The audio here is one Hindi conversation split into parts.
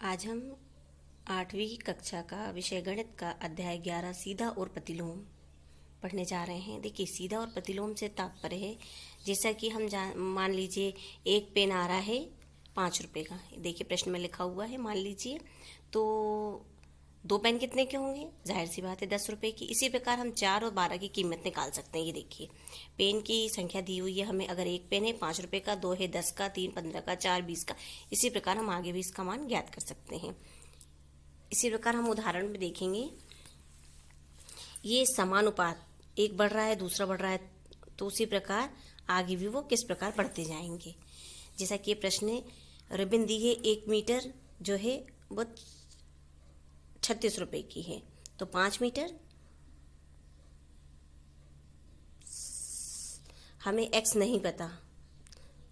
आज हम 8वीं कक्षा का विषय गणित का अध्याय 11 सीधा और प्रतिलोम पढ़ने जा रहे हैं। देखिए, सीधा और प्रतिलोम से तात्पर्य है, जैसा कि हम मान लीजिए एक पेन आ रहा है 5 रुपये का। देखिए प्रश्न में लिखा हुआ है, मान लीजिए तो 2 पेन कितने के होंगे? जाहिर सी बात है 10 रुपये की। इसी प्रकार हम 4 और 12 की कीमत निकाल सकते हैं। ये देखिए पेन की संख्या दी हुई है हमें। अगर एक पेन है 5 रुपये का, 2 है 10 का, 3 15 का, 4 20 का। इसी प्रकार हम आगे भी इसका मान ज्ञात कर सकते हैं। इसी प्रकार हम उदाहरण में देखेंगे, ये समानुपात, एक बढ़ रहा है दूसरा बढ़ रहा है, तो उसी प्रकार आगे भी वो किस प्रकार बढ़ते जाएंगे। जैसा कि ये प्रश्न रिबन दी है, 1 मीटर जो है वो 36 रुपये की है, तो 5 मीटर, हमें x नहीं पता,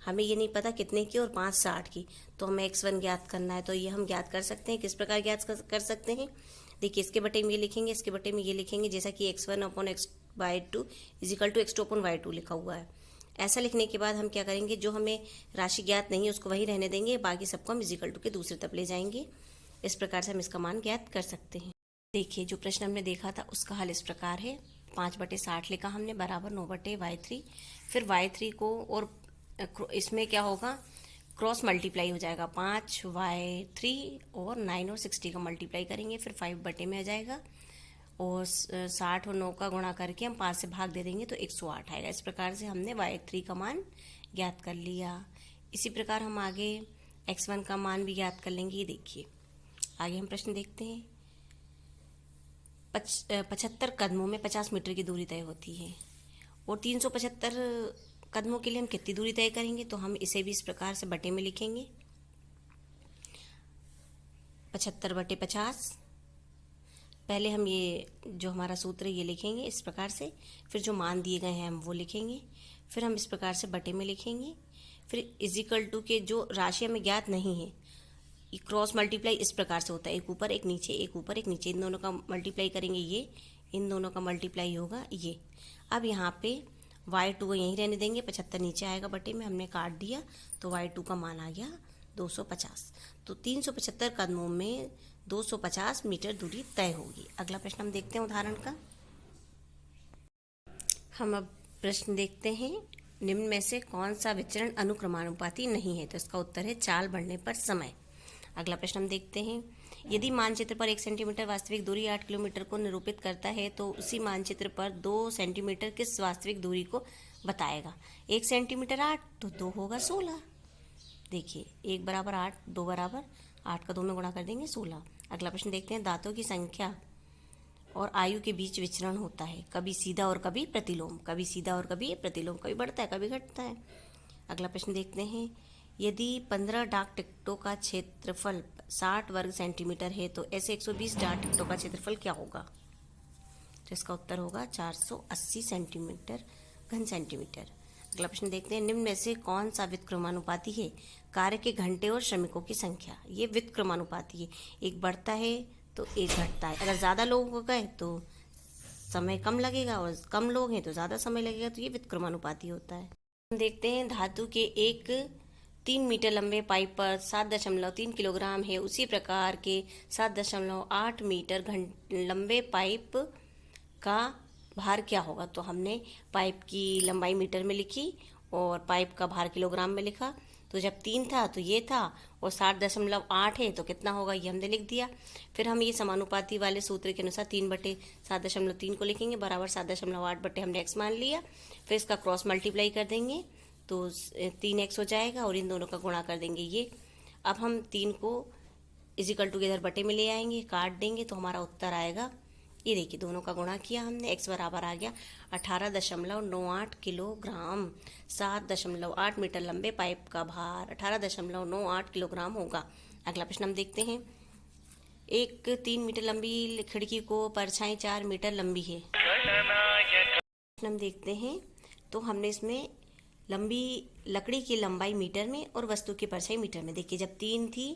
हमें ये नहीं पता कितने की, और 5 60 की, तो हमें x1 ज्ञात करना है। तो ये हम ज्ञात कर सकते हैं। किस प्रकार ज्ञात कर सकते हैं? देखिए, इसके बटे में ये लिखेंगे, इसके बटे में ये लिखेंगे, जैसा कि x1 upon x/2 is equal to x2 upon y2 लिखा हुआ है। ऐसा लिखने के बाद हम क्या करेंगे, जो हमें राशि ज्ञात नहीं है उसको वही रहने देंगे, बाकी सबको हम इजिकल टू के दूसरे तरफ ले जाएंगे। इस प्रकार से हम इसका मान ज्ञात कर सकते हैं। देखिए, जो प्रश्न हमने देखा था उसका हल इस प्रकार है। 5/60 लिखा हमने, बराबर 9/y3। फिर y3 को, और इसमें क्या होगा, क्रॉस मल्टीप्लाई हो जाएगा। 5y3 और 9 और 60 का मल्टीप्लाई करेंगे, फिर 5 बटे में आ जाएगा, और 60 और 9 का गुणा करके हम 5 से भाग दे देंगे तो 108 आएगा। इस प्रकार से हमने y3 का मान ज्ञात कर लिया। इसी प्रकार हम आगे x1 का मान भी ज्ञात कर लेंगे। ये देखिए, आगे हम प्रश्न देखते हैं। 75 कदमों में 50 मीटर की दूरी तय होती है, और 375 कदमों के लिए हम कितनी दूरी तय करेंगे? तो हम इसे भी इस प्रकार से बटे में लिखेंगे, 75/50। पहले हम ये जो हमारा सूत्र है ये लिखेंगे इस प्रकार से, फिर जो मान दिए गए हैं हम वो लिखेंगे, फिर हम इस प्रकार से बटे में लिखेंगे, फिर इजिकल टू के जो राशि हमें ज्ञात नहीं है, क्रॉस मल्टीप्लाई इस प्रकार से होता है, एक ऊपर एक नीचे, एक ऊपर एक नीचे, इन दोनों का मल्टीप्लाई करेंगे, ये इन दोनों का मल्टीप्लाई होगा ये। अब यहाँ पे y2 को यहीं रहने देंगे, 75 नीचे आएगा बटे में, हमने काट दिया, तो y2 का मान आ गया 250। तो 375 कदमों में 250 मीटर दूरी तय होगी। अगला प्रश्न हम देखते हैं उदाहरण का। हम अब प्रश्न देखते हैं, निम्न में से कौन सा विचरण अनुक्रमानुपाती नहीं है? तो इसका उत्तर है चाल बढ़ने पर समय। अगला प्रश्न हम देखते हैं, यदि मानचित्र पर 1 सेंटीमीटर वास्तविक दूरी 8 किलोमीटर को निरूपित करता है, तो उसी मानचित्र पर 2 सेंटीमीटर किस वास्तविक दूरी को बताएगा? 1 सेंटीमीटर 8, तो 2 होगा 16। देखिए, 1 बराबर 8, 2 बराबर 8 का 2 में गुणा कर देंगे 16। अगला प्रश्न देखते हैं, दांतों की संख्या और आयु के बीच विचरण होता है, कभी सीधा और कभी प्रतिलोम। कभी सीधा और कभी प्रतिलोम, कभी बढ़ता है कभी घटता है। अगला प्रश्न देखते हैं, यदि 15 डाक टिकटों का क्षेत्रफल 60 वर्ग सेंटीमीटर है, तो ऐसे 120 डाक टिकटों का क्षेत्रफल क्या होगा? तो इसका उत्तर होगा 480 सेंटीमीटर घन सेंटीमीटर। अगला प्रश्न देखते हैं, निम्न में से कौन सा व्युत्क्रमानुपाती है? कार्य के घंटे और श्रमिकों की संख्या, ये व्युत्क्रमानुपाती है। एक बढ़ता है तो एक घटता है। अगर ज़्यादा लोग हो गए तो समय कम लगेगा, और कम लोग हैं तो ज़्यादा समय लगेगा, तो ये व्युत्क्रमानुपाती होता है। हम देखते हैं, धातु के एक 3 मीटर लंबे पाइप पर 7.3 किलोग्राम है, उसी प्रकार के 7.8 मीटर लंबे पाइप का भार क्या होगा? तो हमने पाइप की लंबाई मीटर में लिखी और पाइप का भार किलोग्राम में लिखा। तो जब 3 था तो ये था, और 7.8 है तो कितना होगा ये हमने लिख दिया। फिर हम ये समानुपाती वाले सूत्र के अनुसार 3/7.3 को लिखेंगे, बराबर 7.8 बटे हमने x मान लिया। फिर इसका क्रॉस मल्टीप्लाई कर देंगे तो 3x हो जाएगा, और इन दोनों का गुणा कर देंगे ये। अब हम 3 को इजिकल टू के इधर बटे में ले आएंगे, काट देंगे, तो हमारा उत्तर आएगा, ये देखिए दोनों का गुणा किया हमने, x बराबर आ गया 18.98 किलोग्राम। 7.8 मीटर लंबे पाइप का भार 18.98 किलोग्राम होगा। अगला प्रश्न हम देखते हैं, एक 3 मीटर लंबी खिड़की को परछाई 4 मीटर लंबी है। प्रश्न हम देखते हैं, तो हमने इसमें लंबी लकड़ी की लंबाई मीटर में और वस्तु की परछाई मीटर में। देखिए, जब 3 थी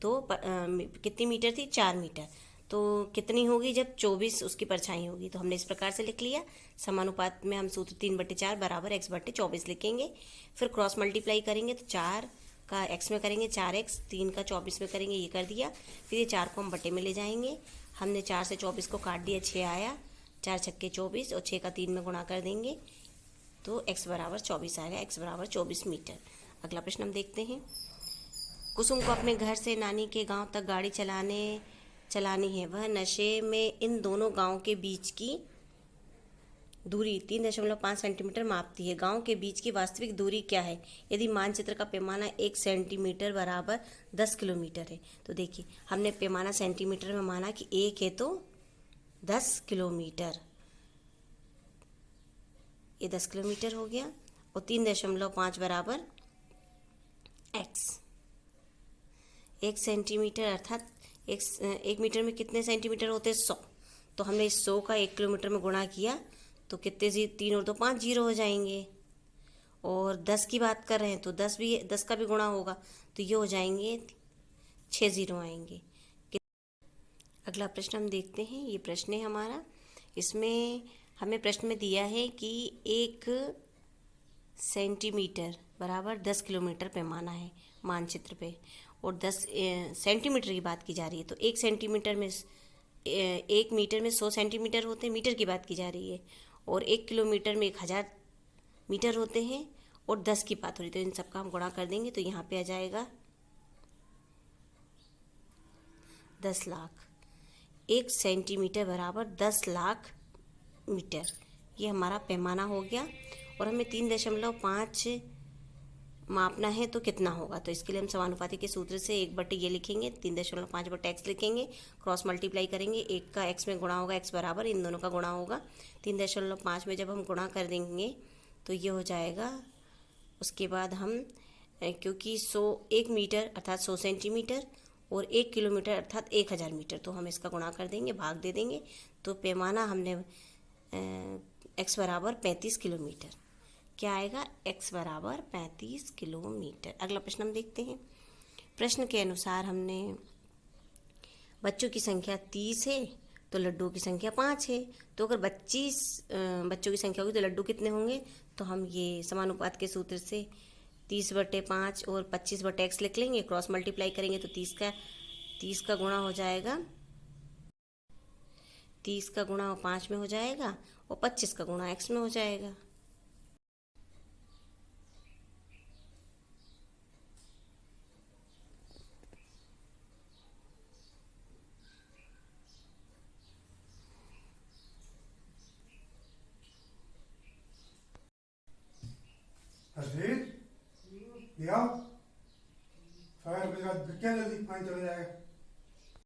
तो कितनी मीटर थी? 4 मीटर। तो कितनी होगी जब 24 उसकी परछाई होगी? तो हमने इस प्रकार से लिख लिया, समानुपात में हम सूत्र 3/4 बराबर x/24 लिखेंगे। फिर क्रॉस मल्टीप्लाई करेंगे तो 4 का x में करेंगे 4x, 3 का 24 में करेंगे, ये कर दिया। फिर ये 4 को हम बटे में ले जाएंगे। हमने 4 से 24 को काट दिया, 6 आया, 4 छक्के 24 और 6 का 3 में गुणा कर देंगे तो x बराबर 24 आएगा, x बराबर 24 मीटर। अगला प्रश्न हम देखते हैं। कुसुम को अपने घर से नानी के गांव तक गाड़ी चलानी है। वह नशे में इन दोनों गांव के बीच की दूरी 3.5 सेंटीमीटर मापती है। गांव के बीच की वास्तविक दूरी क्या है यदि मानचित्र का पैमाना 1 सेंटीमीटर बराबर 10 किलोमीटर है। तो देखिए, हमने पैमाना सेंटीमीटर में माना कि 1 है तो 10 किलोमीटर, ये 10 किलोमीटर हो गया। और 3.5 बराबर x। 1 सेंटीमीटर अर्थात 1 मीटर में कितने सेंटीमीटर होते हैं? 100। तो हमने इस 100 का 1 किलोमीटर में गुणा किया तो कितने 3 और 2 5 जीरो हो जाएंगे। और 10 की बात कर रहे हैं तो 10 का भी गुणा होगा तो ये हो जाएंगे 6 जीरो आएंगे। अगला प्रश्न हम देखते हैं। ये प्रश्न है हमारा। इसमें हमें प्रश्न में दिया है कि 1 सेंटीमीटर बराबर 10 किलोमीटर पैमाना है मानचित्र पे, और 10 सेंटीमीटर की बात की जा रही है। तो 1 सेंटीमीटर में 1 मीटर में 100 सेंटीमीटर होते हैं, मीटर की बात की जा रही है। और 1 किलोमीटर में 1000 मीटर होते हैं और 10 की बात हो रही है। तो इन सबका हम गुणा कर देंगे तो यहाँ पे आ जाएगा 10 लाख। 1 सेंटीमीटर बराबर 10 लाख मीटर, ये हमारा पैमाना हो गया। और हमें 3.5 मापना है तो कितना होगा? तो इसके लिए हम समानुपाती के सूत्र से 1 बटे ये लिखेंगे, 3.5 बटे x लिखेंगे, क्रॉस मल्टीप्लाई करेंगे, 1 का x में गुणा होगा, x बराबर इन दोनों का गुणा होगा। 3.5 में जब हम गुणा कर देंगे तो ये हो जाएगा। उसके बाद हम क्योंकि 1 मीटर अर्थात 100 सेंटीमीटर और 1 किलोमीटर अर्थात 1000 मीटर, तो हम इसका गुणा कर देंगे, भाग दे देंगे। तो पैमाना हमने x बराबर 35 किलोमीटर, क्या आएगा? x बराबर 35 किलोमीटर। अगला प्रश्न हम देखते हैं। प्रश्न के अनुसार हमने बच्चों की संख्या 30 है तो लड्डुओं की संख्या 5 है। तो अगर 25 बच्चों की संख्या होगी तो लड्डू कितने होंगे? तो हम ये समानुपात के सूत्र से 30 बटे 5 और 25 बटे x लिख लेंगे, क्रॉस मल्टीप्लाई करेंगे तो 30 का गुणा हो जाएगा, 30 का गुणा 5 में हो जाएगा और 25 का गुणा x में हो जाएगा। हर्षित, क्या फायर के साथ क्या जल्दी पानी चला जाएगा।